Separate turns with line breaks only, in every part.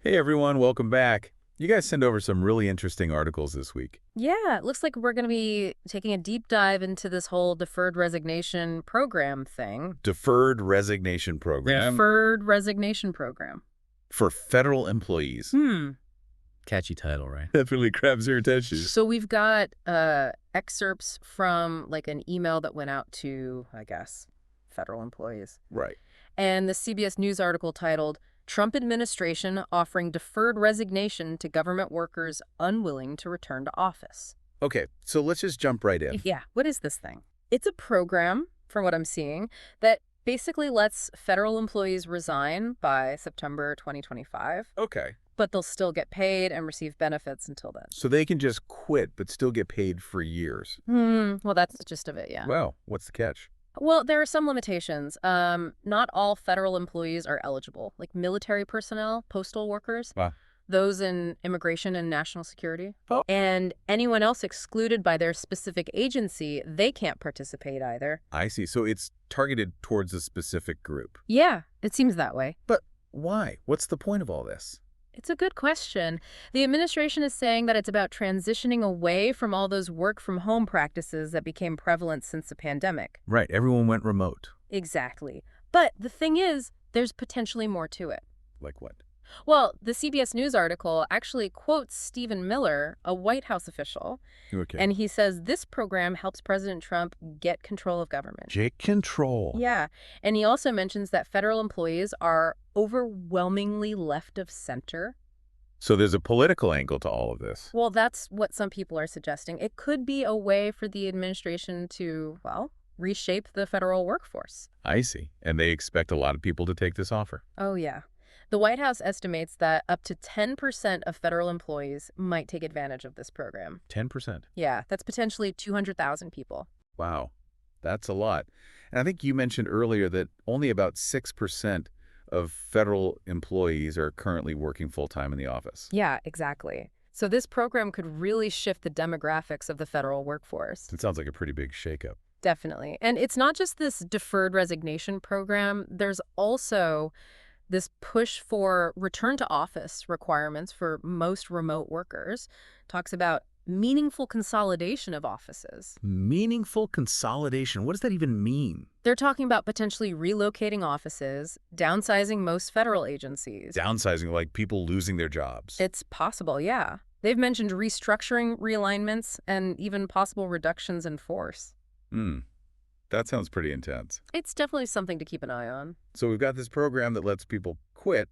Hey everyone, welcome back. You guys sent over some really interesting articles this week.
Yeah, it looks like we're going to be taking a deep dive into this whole deferred resignation program thing.
Deferred resignation program
Deferred resignation program.
for federal employees.
Catchy title, right?
That really grabs your attention.
So we've got excerpts from like an email that went out to, I guess, federal employees.
Right.
And the CBS News article titled, Trump Administration Offering Deferred Resignation to Government Workers Unwilling to Return to Office.
Okay, so let's just jump right in.
Yeah, what is this thing? It's a program, from what I'm seeing, that basically lets federal employees resign by September 2025,
Okay.
but they'll still get paid and receive benefits until then.
So they can just quit but still get paid for years.
Well, that's the gist of it, yeah.
Well, what's the catch?
Well, there are some limitations. Not all federal employees are eligible, like military personnel, postal workers,
Wow.
those in immigration and national security.
Oh.
And anyone else excluded by their specific agency, they can't participate either.
I see. So it's targeted towards a specific group.
Yeah, it seems that way.
But why? What's the point of all this?
It's a good question. The administration is saying that it's about transitioning away from all those work-from-home practices that became prevalent since the pandemic.
Right. Everyone went remote.
Exactly. But the thing is, there's potentially more to it.
Like what?
Well, the CBS News article actually quotes Stephen Miller, a White House official,
Okay.
and he says this program helps President Trump get control of government.
Take control.
Yeah, and he also mentions that federal employees are overwhelmingly left of center.
So there's a political angle to all of this.
Well, that's what some people are suggesting. It could be a way for the administration to, well, reshape the federal workforce.
I see. And they expect a lot of people to take this offer.
Oh, yeah. The White House estimates that up to 10% of federal employees might take advantage of this program.
10%.
Yeah, that's potentially 200,000 people.
Wow. That's a lot. And I think you mentioned earlier that only about 6% of federal employees are currently working full-time in the office.
Yeah, exactly. So this program could really shift the demographics of the federal workforce.
It sounds like a pretty big shakeup.
Definitely. And it's not just this deferred resignation program. There's also this push for return to office requirements for most remote workers. Talks about meaningful consolidation of offices.
Meaningful consolidation. What does that even mean?
They're talking about potentially relocating offices, downsizing most federal agencies.
Downsizing, like people losing their jobs.
It's possible, yeah. They've mentioned restructuring realignments and even possible reductions in force.
That sounds pretty intense.
It's definitely something to keep an eye on.
So we've got this program that lets people quit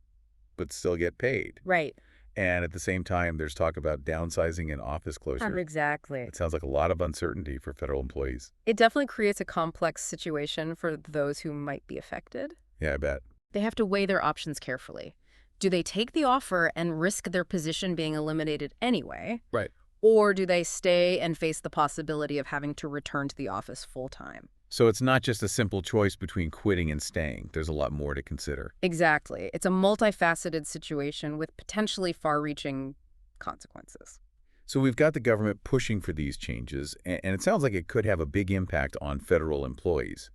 but still get paid.
Right.
And at the same time, there's talk about downsizing and office closure.
Exactly.
It sounds like a lot of uncertainty for federal employees.
It definitely creates a complex situation for those who might be affected.
Yeah, I bet.
They have to weigh their options carefully. Do they take the offer and risk their position being eliminated anyway?
Right.
Or do they stay and face the possibility of having to return to the office full-time?
So it's not just a simple choice between quitting and staying. There's a lot more to consider.
Exactly. It's a multifaceted situation with potentially far-reaching consequences.
So we've got the government pushing for these changes, and it sounds like it could have a big impact on federal employees.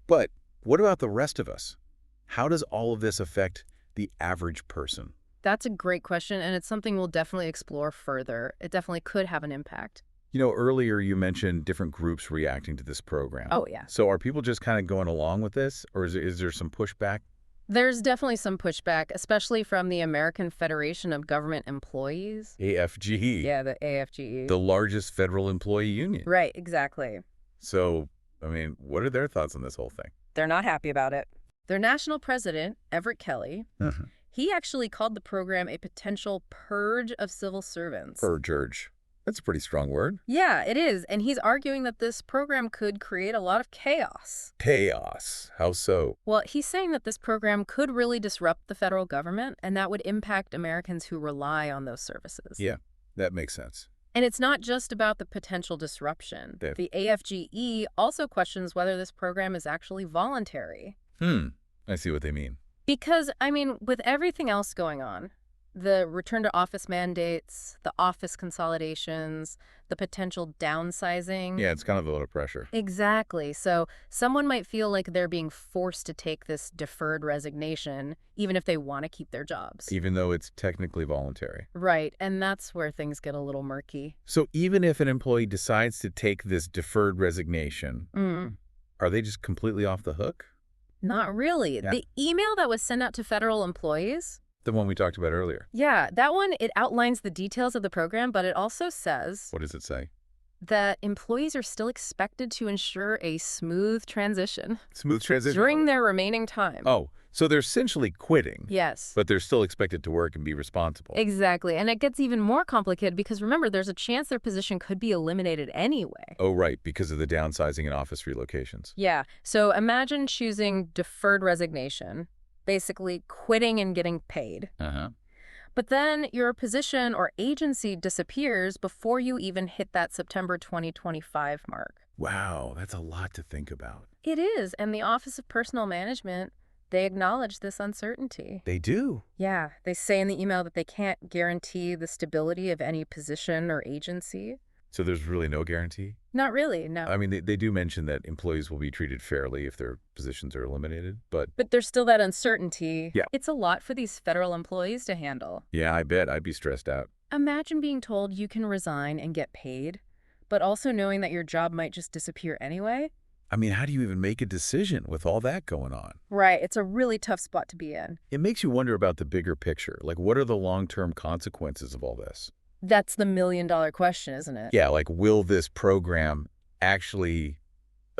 But what about the rest of us? How does all of this affect the average person?
That's a great question, and it's something we'll definitely explore further. It definitely could have an impact.
You know, earlier you mentioned different groups reacting to this program.
Oh, yeah.
So are people just kind of going along with this, or is there some pushback?
There's definitely some pushback, especially from the American Federation of Government Employees.
AFGE.
Yeah, the AFGE.
The largest federal employee union.
Right, exactly.
So, I mean, what are their thoughts on this whole thing?
They're not happy about it. Their national president, Everett Kelly, he actually called the program a potential purge of civil servants.
Purge. That's a pretty strong word.
Yeah, it is. And he's arguing that this program could create a lot of chaos.
Chaos. How so?
Well, he's saying that this program could really disrupt the federal government, and that would impact Americans who rely on those services.
Yeah, that makes sense.
And it's not just about the potential disruption. The AFGE also questions whether this program is actually voluntary.
I see what they mean.
Because, I mean, with everything else going on, The return to office mandates, the office consolidations, the potential downsizing.
Yeah, it's kind of a lot of pressure.
Exactly. So someone might feel like they're being forced to take this deferred resignation, even if they want to keep their jobs.
Even though it's technically voluntary.
Right. And that's where things get a little murky.
So even if an employee decides to take this deferred resignation, are they just completely off the hook?
Not really.
Yeah.
The email that was sent out to federal employees,
The one we talked about earlier.
yeah, that one, it outlines the details of the program, but it also says
What does it say?
that employees are still expected to ensure a smooth transition
Smooth transition.
during their remaining time.
Oh, so they're essentially quitting,
Yes.
but they're still expected to work and be responsible.
Exactly. And it gets even more complicated because remember, there's a chance their position could be eliminated anyway.
Oh, right, because of the downsizing and office relocations.
Yeah. So imagine choosing deferred resignation, basically quitting and getting paid.
Uh-huh.
But then your position or agency disappears before you even hit that September 2025 mark.
Wow, that's a lot to think about.
It is. And the Office of Personnel Management, they acknowledge this uncertainty.
They do.
Yeah. They say in the email that they can't guarantee the stability of any position or agency.
So there's really no guarantee?
Not really, no.
I mean, they do mention that employees will be treated fairly if their positions are eliminated, but
But there's still that uncertainty.
Yeah.
It's a lot for these federal employees to handle.
yeah, I bet I'd be stressed out.
Imagine being told you can resign and get paid, but also knowing that your job might just disappear anyway.
I mean, how do you even make a decision with all that going on?
Right, it's a really tough spot to be in.
It makes you wonder about the bigger picture. Like, what are the long-term consequences of all this?
That's the million-dollar question, isn't it?
Yeah, like, will this program actually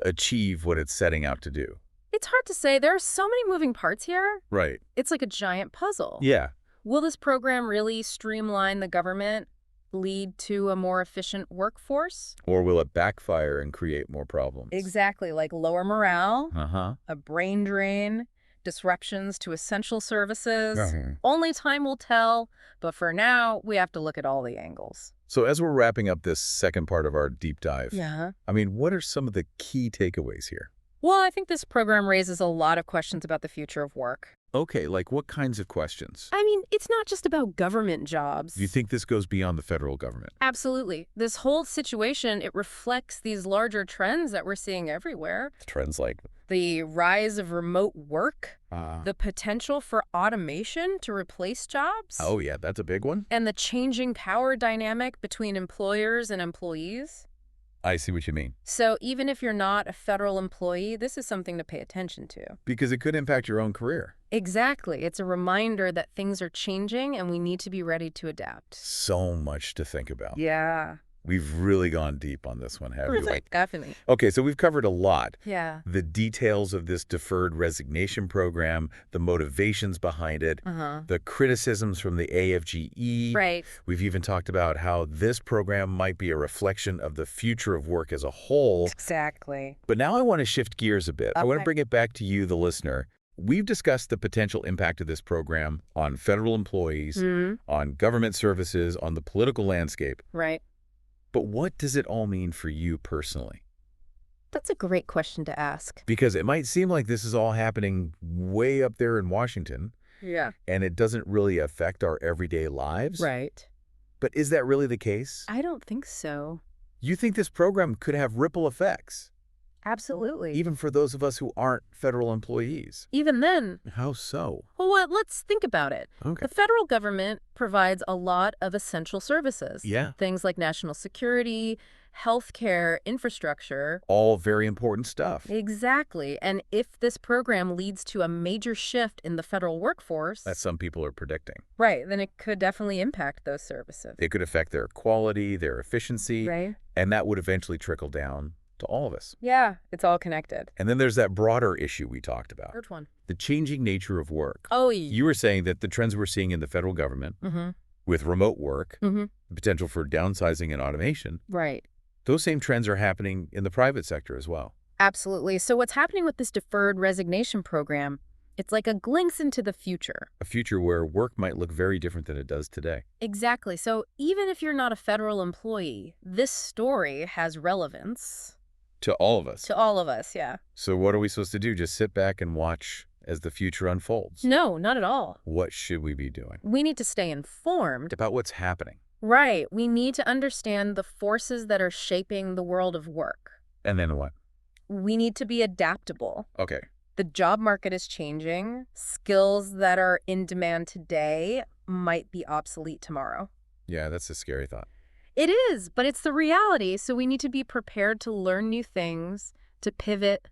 achieve what it's setting out to do?
It's hard to say. There are so many moving parts here.
Right.
It's like a giant puzzle.
Yeah.
Will this program really streamline the government, lead to a more efficient workforce?
Or will it backfire and create more problems?
Exactly, like lower morale,
Uh-huh.
a brain drain, disruptions to essential services.
Uh-huh.
Only time will tell, but for now, we have to look at all the angles.
So as we're wrapping up this second part of our deep dive,
Yeah.
I mean, what are some of the key takeaways here?
Well, I think this program raises a lot of questions about the future of work.
Okay, like what kinds of questions?
I mean, it's not just about government jobs.
Do you think this goes beyond the federal government?
Absolutely. This whole situation, it reflects these larger trends that we're seeing everywhere.
Trends like
The rise of remote work,
Uh,
the potential for automation to replace jobs,
oh, yeah, that's a big one.
and the changing power dynamic between employers and employees.
I see what you mean.
So even if you're not a federal employee, this is something to pay attention to.
Because it could impact your own career.
Exactly. It's a reminder that things are changing and we need to be ready to adapt.
So much to think about.
Yeah.
We've really gone deep on this one, haven't we?
Definitely.
Okay, so we've covered a lot.
Yeah.
The details of this deferred resignation program, the motivations behind it, the criticisms from the AFGE.
Right.
We've even talked about how this program might be a reflection of the future of work as a whole.
Exactly.
But now I want to shift gears a bit. I want to
Okay.
bring it back to you, the listener. We've discussed the potential impact of this program on federal employees, on government services, on the political landscape.
Right.
But what does it all mean for you personally?
That's a great question to ask.
Because it might seem like this is all happening way up there in Washington,
Yeah.
and it doesn't really affect our everyday lives.
Right.
But is that really the case?
I don't think so.
You think this program could have ripple effects,
Absolutely.
even for those of us who aren't federal employees?
Even then,
How so?
well, let's think about it.
Okay.
The federal government provides a lot of essential services.
Yeah.
Things like national security, healthcare, infrastructure.
All very important stuff.
Exactly. And if this program leads to a major shift in the federal workforce,
That some people are predicting.
right, then it could definitely impact those services.
It could affect their quality, their efficiency,
Right?
and that would eventually trickle down to all of us.
Yeah, it's all connected.
And then there's that broader issue we talked about,
Third one.
the changing nature of work.
Oh,
You were saying that the trends we're seeing in the federal government with remote work, the potential for downsizing and automation,
Right.
those same trends are happening in the private sector as well.
Absolutely. So what's happening with this deferred resignation program, it's like a glimpse into the future.
A future where work might look very different than it does today.
Exactly. So even if you're not a federal employee, this story has relevance
To all of us.
to all of us, yeah.
So what are we supposed to do? Just sit back and watch as the future unfolds.
No, not at all.
What should we be doing?
We need to stay informed.
About what's happening.
Right. We need to understand the forces that are shaping the world of work.
And then what?
We need to be adaptable.
Okay.
The job market is changing. Skills that are in demand today might be obsolete tomorrow.
Yeah, that's a scary thought.
It is, but it's the reality. So we need to be prepared to learn new things, to pivot,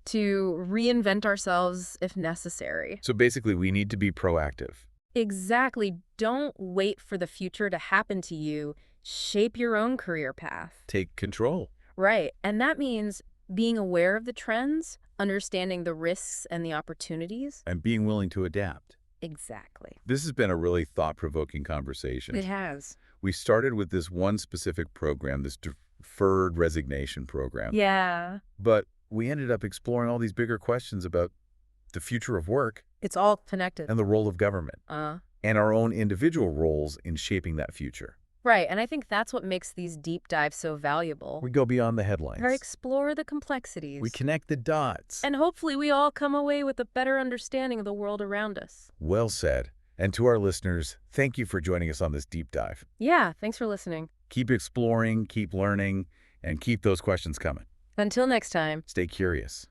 to reinvent ourselves if necessary.
So basically, we need to be proactive.
Exactly. Don't wait for the future to happen to you. Shape your own career path.
Take control.
Right. And that means being aware of the trends, understanding the risks and the opportunities.
And being willing to adapt.
Exactly.
This has been a really thought-provoking conversation.
It has.
We started with this one specific program, this deferred resignation program.
Yeah.
But we ended up exploring all these bigger questions about the future of work
It's all connected.
and the role of government and our own individual roles in shaping that future.
Right. And I think that's what makes these deep dives so valuable.
We go beyond the headlines.
We explore the complexities.
We connect the dots.
And hopefully we all come away with a better understanding of the world around us.
Well said. And to our listeners, thank you for joining us on this deep dive.
Yeah. Thanks for listening.
Keep exploring, keep learning, and keep those questions coming.
Until next time.
Stay curious.